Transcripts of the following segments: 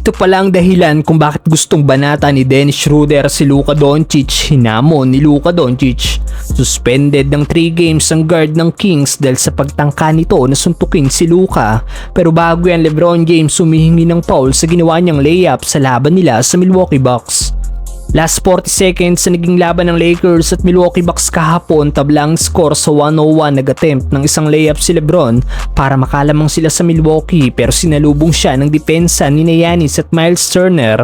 Ito pala ang dahilan kung bakit gustong banata ni Dennis Schroeder si Luka Doncic. Hinamon ni Luka Doncic. Suspended ng 3 games ang guard ng Kings dahil sa pagtangka nito na suntukin si Luka. Pero bago yan, LeBron James humihingi ng foul sa ginawa niyang layup sa laban nila sa Milwaukee Bucks. Last 40 seconds sa naging laban ng Lakers at Milwaukee Bucks kahapon, tablang score sa 101. Nag-attempt ng isang layup si LeBron para makalamang sila sa Milwaukee, pero sinalubong siya ng depensa ni Giannis at Miles Turner.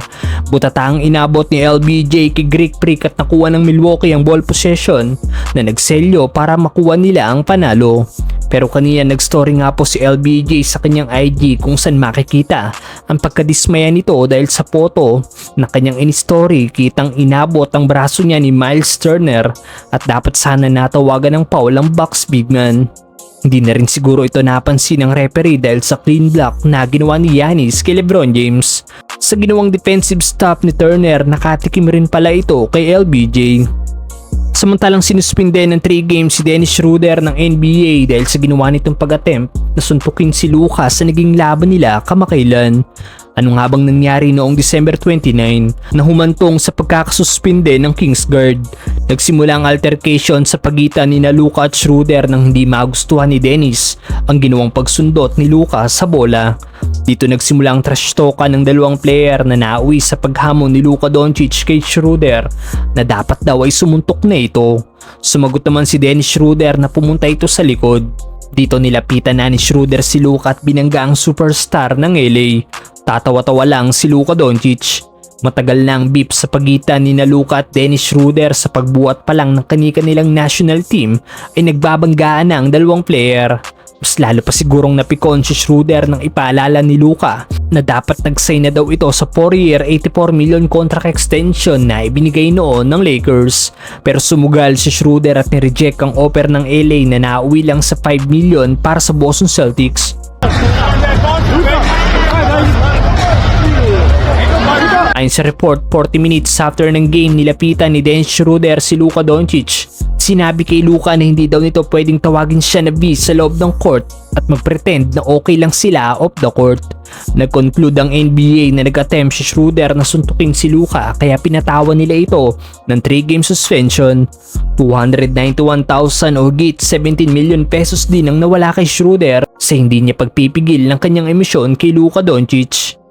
Butatang inabot ni LBJ kay Greek Freak at nakuha ng Milwaukee ang ball possession na nagselyo para makuha nila ang panalo. Pero kanina nag-story nga po si LBJ sa kanyang IG kung saan makikita ang pagkadismaya nito dahil sa photo na kanyang in-story. Kitang inabot ang braso niya ni Miles Turner at dapat sana natawagan ng foul ang Bucks big man. Hindi na rin siguro ito napansin ng referee dahil sa clean block na ginawa ni Giannis kay LeBron James. Sa ginawang defensive stop ni Turner, nakatikim rin pala ito kay LBJ. Samantalang sinuspinde ng 3 games si Dennis Schroeder ng NBA dahil sa ginawa nitong pag-attempt na suntukin si Luka sa naging laban nila kamakailan. Ano nga bang nangyari noong December 29 na humantong sa pagkakasuspinde ng Kings guard? Nagsimula ang altercation sa pagitan ni Luka at Schroeder nang hindi magustuhan ni Dennis ang ginawang pagsundot ni Luka sa bola. Dito nagsimula ang trash talkan ng dalawang player na nauwi sa paghamon ni Luka Doncic kay Schroeder na dapat daw ay sumuntok na ito. Sumagot naman si Dennis Schroeder na pumunta ito sa likod. Dito nilapitan na ni Schroeder si Luka at binangga ang superstar ng LA. Tatawa-tawa lang si Luka Doncic. Matagal na ang beef sa pagitan ni Luka at Dennis Schroeder. Sa pagbuhat pa lang ng kanilang national team ay nagbabanggaan na ang dalawang player. Mas lalo pa sigurong napikon si Schroeder nang ipaalala ni Luka na dapat nag-sign na daw ito sa 4-year $84 million contract extension na ibinigay noon ng Lakers. Pero sumugal si Schroeder at nireject ang offer ng LA na nauwi lang sa $5 million para sa Boston Celtics. Ayon sa report, 40 minutes after ng game, nilapitan ni Dennis Schroeder si Luka Doncic. Sinabi kay Luka na hindi daw nito pwedeng tawagin siya na beast sa loob ng court at magpretend na okay lang sila off the court. Nag-conclude ang NBA na nag-attempt si Schroeder na suntukin si Luka kaya pinatawan nila ito ng 3-game suspension. 291,000 o higit 17 million pesos din ang nawala kay Schroeder sa hindi niya pagpipigil ng kanyang emosyon kay Luka Doncic.